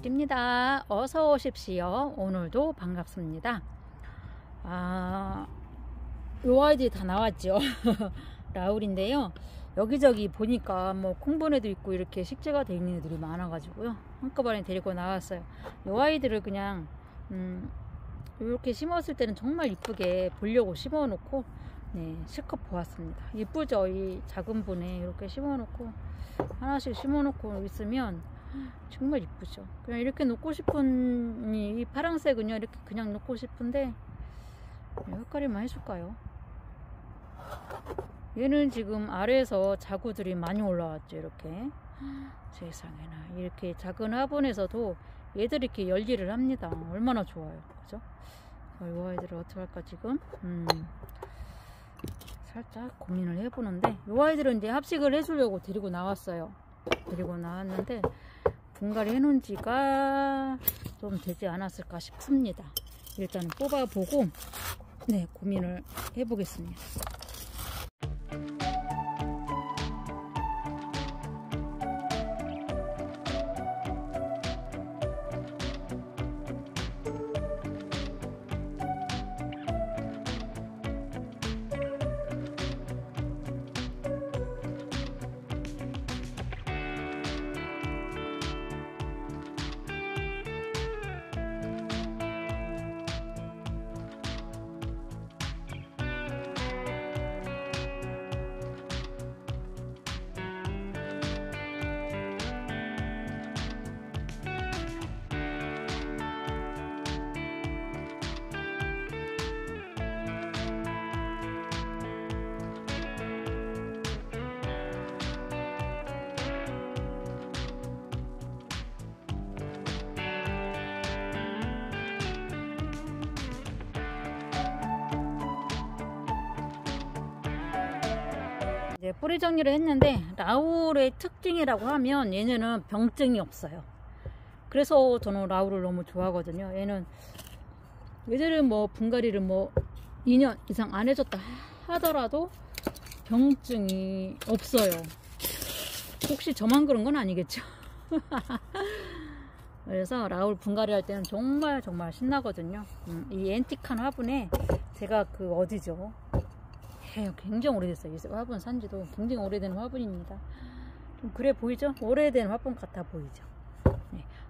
라울입니다. 어서 오십시오. 오늘도 반갑습니다. 요 아이들이 다 나왔죠. 라울인데요. 여기저기 보니까 뭐 콩분해도 있고 이렇게 식재가 되어 있는 애들이 많아가지고요. 한꺼번에 데리고 나왔어요. 요 아이들을 그냥 이렇게 심었을 때는 정말 이쁘게 보려고 심어 놓고 실컷 보았습니다. 이쁘죠? 이 작은 분에 이렇게 심어 놓고 하나씩 심어 놓고 있으면 정말 이쁘죠. 그냥 이렇게 놓고 싶은 이 파란색은요, 이렇게 그냥 놓고 싶은데 헷갈리만 해줄까요? 얘는 지금 아래에서 자구들이 많이 올라왔죠. 이렇게 세상에나 이렇게 작은 화분에서도 얘들이 이렇게 열일을 합니다. 얼마나 좋아요, 그죠? 이 아이들을 어떻게 할까 지금 살짝 고민을 해보는데, 이 아이들은 이제 합식을 해주려고 데리고 나왔어요. 데리고 나왔는데 분갈이 해놓은 지가 좀 되지 않았을까 싶습니다. 일단 뽑아보고 고민을 해보겠습니다. 이제 뿌리 정리를 했는데, 라울의 특징이라고 하면 얘네는 병증이 없어요. 그래서 저는 라울을 너무 좋아하거든요. 얘들은 뭐 분갈이를 뭐 2년 이상 안 해줬다 하더라도 병증이 없어요. 혹시 저만 그런 건 아니겠죠? 그래서 라울 분갈이 할 때는 정말 신나거든요. 이 앤틱한 화분에 제가 어디죠? 굉장히 오래됐어요. 이 화분 산지도 굉장히 오래된 화분입니다. 좀 그래 보이죠? 오래된 화분 같아 보이죠?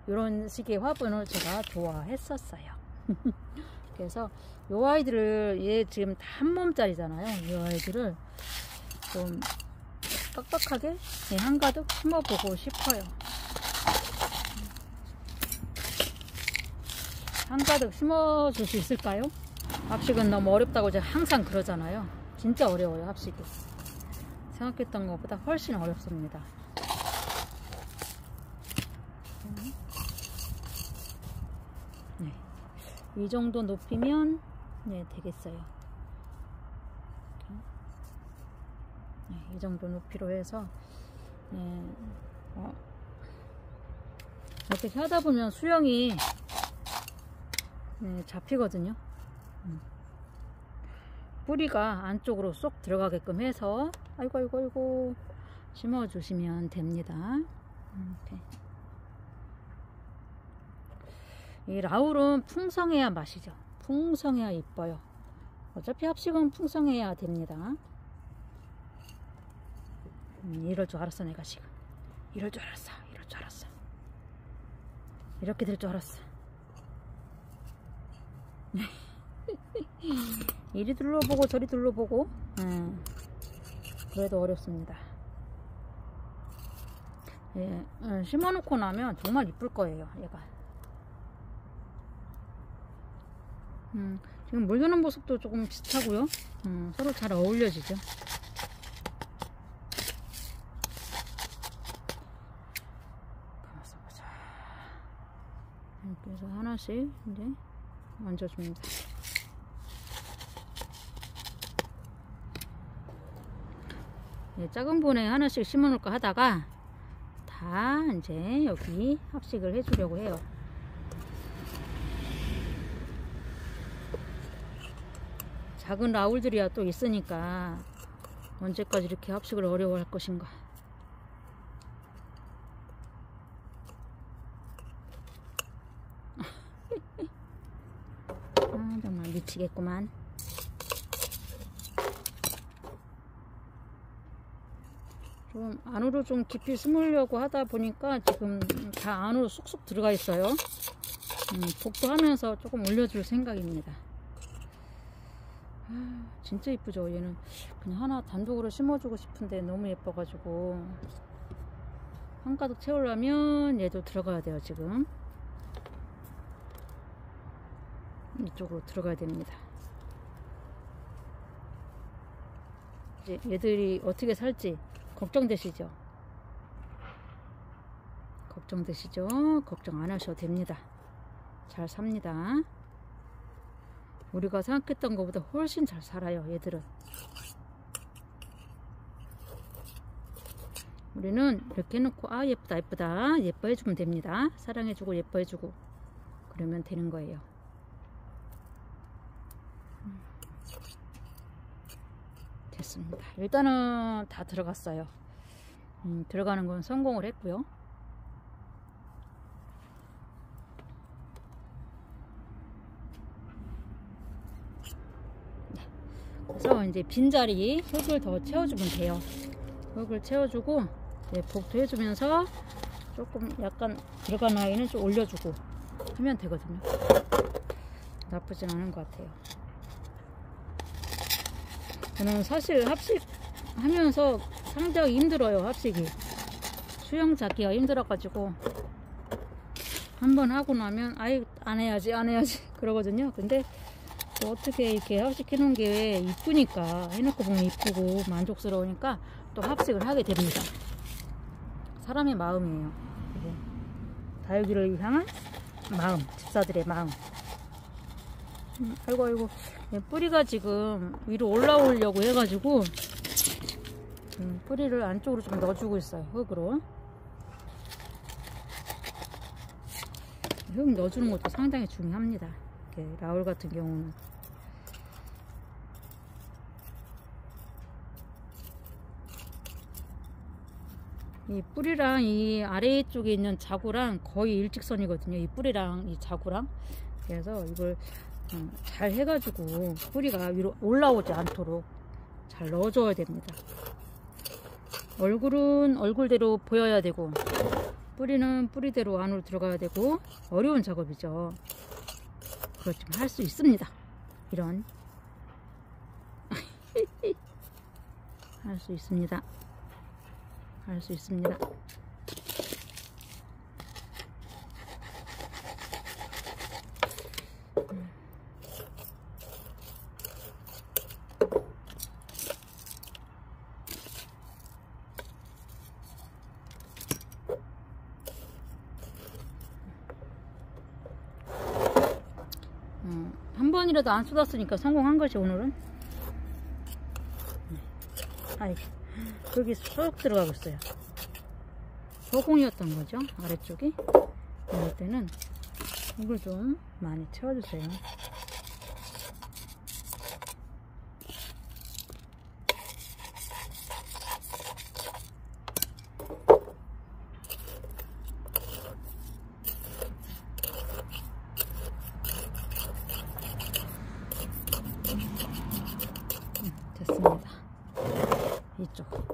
이런 식의 화분을 제가 좋아했었어요. 그래서 이 아이들을, 얘 지금 다 한 몸짜리잖아요. 이 아이들을 좀 빡빡하게 한가득 심어보고 싶어요. 한가득 심어줄 수 있을까요? 합식은 너무 어렵다고 제가 항상 그러잖아요. 진짜 어려워요, 합식이. 생각했던 것보다 훨씬 어렵습니다. 이 정도 높이면 되겠어요. 이 정도 높이로 해서 이렇게 하다 보면 수영이 잡히거든요. 뿌리가 안쪽으로 쏙 들어가게끔 해서 아이고 심어 주시면 됩니다. 이렇게. 이 라울은 풍성해야 맛이죠. 풍성해야 이뻐요. 어차피 합식은 풍성해야 됩니다. 이럴 줄 알았어. 내가 지금 이럴 줄 알았어. 이렇게 될 줄 알았어. 이리 둘러보고 저리 둘러보고 그래도 어렵습니다. 심어놓고 나면 정말 이쁠 거예요. 얘가 지금 물 드는 모습도 조금 비슷하고요. 서로 잘 어울려지죠. 가만있어 보자. 이렇게 해서 하나씩 이제 얹어줍니다. 작은 분에 하나씩 심어 놓을까 하다가 다 이제 여기 합식을 해주려고 해요. 작은 라울들이야 또 있으니까 언제까지 이렇게 합식을 어려워할 것인가. 미치겠구만. 좀 안으로 좀 깊이 숨으려고 하다 보니까 지금 다 안으로 쑥쑥 들어가 있어요. 복도하면서 조금 올려줄 생각입니다. 진짜 이쁘죠. 얘는 그냥 하나 단독으로 심어주고 싶은데 너무 예뻐가지고 한가득 채우려면 얘도 들어가야 돼요. 지금 이쪽으로 들어가야 됩니다. 이제 얘들이 어떻게 살지 걱정되시죠? 걱정되시죠? 걱정 안 하셔도 됩니다. 잘 삽니다. 우리가 생각했던 것보다 훨씬 잘 살아요. 얘들은. 우리는 이렇게 해놓고 아 예쁘다 예쁘다 예뻐해주면 됩니다. 사랑해주고 예뻐해주고 그러면 되는 거예요. 됐습니다. 일단은 다 들어갔어요. 들어가는 건 성공을 했고요. 그래서 이제 빈자리 흙을 더 채워주면 돼요. 흙을 채워주고 복도 해주면서 조금 약간 들어가는 아이는 좀 올려주고 하면 되거든요. 나쁘진 않은 것 같아요. 저는 사실 합식 하면서 상당히 힘들어요. 합식이 수영 잡기가 힘들어가지고 한번 하고 나면 아이 안 해야지 그러거든요. 근데 또 어떻게 이렇게 합식해 놓은 게 이쁘니까 해놓고 보면 이쁘고 만족스러우니까 또 합식을 하게 됩니다. 사람의 마음이에요. 다육이를 향한 마음, 집사들의 마음. 아이고 뿌리가 지금 위로 올라오려고 해가지고 뿌리를 안쪽으로 좀 넣어주고 있어요. 흙으로 흙 넣어주는 것도 상당히 중요합니다. 이렇게 라울 같은 경우는 이 뿌리랑 이 아래쪽에 있는 자구랑 거의 일직선이거든요. 이 뿌리랑 이 자구랑. 그래서 이걸 잘 해가지고 뿌리가 위로 올라오지 않도록 잘 넣어줘야 됩니다. 얼굴은 얼굴대로 보여야 되고 뿌리는 뿌리대로 안으로 들어가야 되고 어려운 작업이죠. 그렇지만 할 수 있습니다. 이런 할 수 있습니다. 할 수 있습니다. 한 번이라도 안 쏟았으니까 성공한 것이 오늘은. 아이, 여기 쏙 들어가고 있어요. 허공이었던 거죠. 아래쪽이. 이럴 때는 이걸 좀 많이 채워주세요. 됐습니다. 이쪽.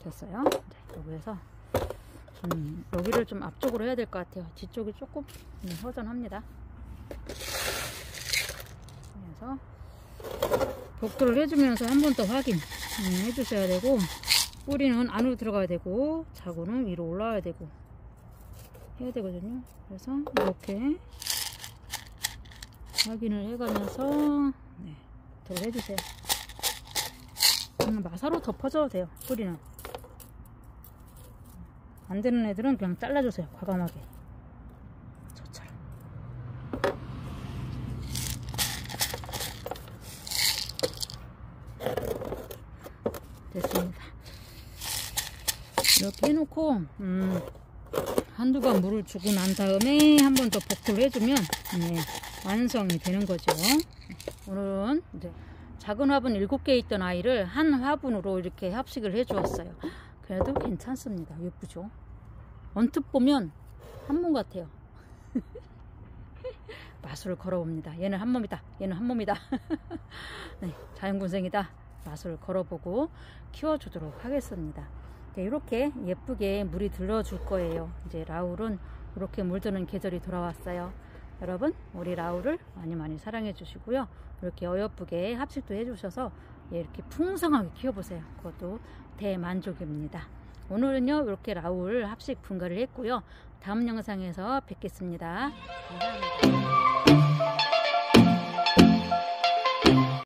됐어요. 여기에서 여기를 좀 앞쪽으로 해야 될 것 같아요. 뒤쪽이 조금 허전합니다. 그래서 복도를 해주면서 한 번 더 확인 해주셔야 되고 뿌리는 안으로 들어가야 되고 자구는 위로 올라와야 되고 해야 되거든요. 그래서 이렇게 확인을 해가면서 더 해주세요. 마사로 덮어줘도 돼요. 뿌리는 안 되는 애들은 그냥 잘라주세요. 과감하게 저처럼. 됐습니다. 이렇게 해놓고 한두 번 물을 주고 난 다음에 한 번 더 복도를 해주면 완성이 되는 거죠. 오늘은 이제 작은 화분 7개 있던 아이를 한 화분으로 이렇게 합식을 해 주었어요. 그래도 괜찮습니다. 예쁘죠? 언뜻 보면 한 몸 같아요. 마술을 걸어봅니다. 얘는 한 몸이다. 얘는 한 몸이다. 네, 자연군생이다. 마술을 걸어보고 키워주도록 하겠습니다. 네, 이렇게 예쁘게 물이 들러줄 거예요. 이제 라울은 이렇게 물드는 계절이 돌아왔어요. 여러분, 우리 라울을 많이 많이 사랑해 주시고요. 이렇게 어여쁘게 합식도 해주셔서 이렇게 풍성하게 키워보세요. 그것도 대만족입니다. 오늘은요, 이렇게 라울 합식 분갈이를 했고요. 다음 영상에서 뵙겠습니다. 감사합니다.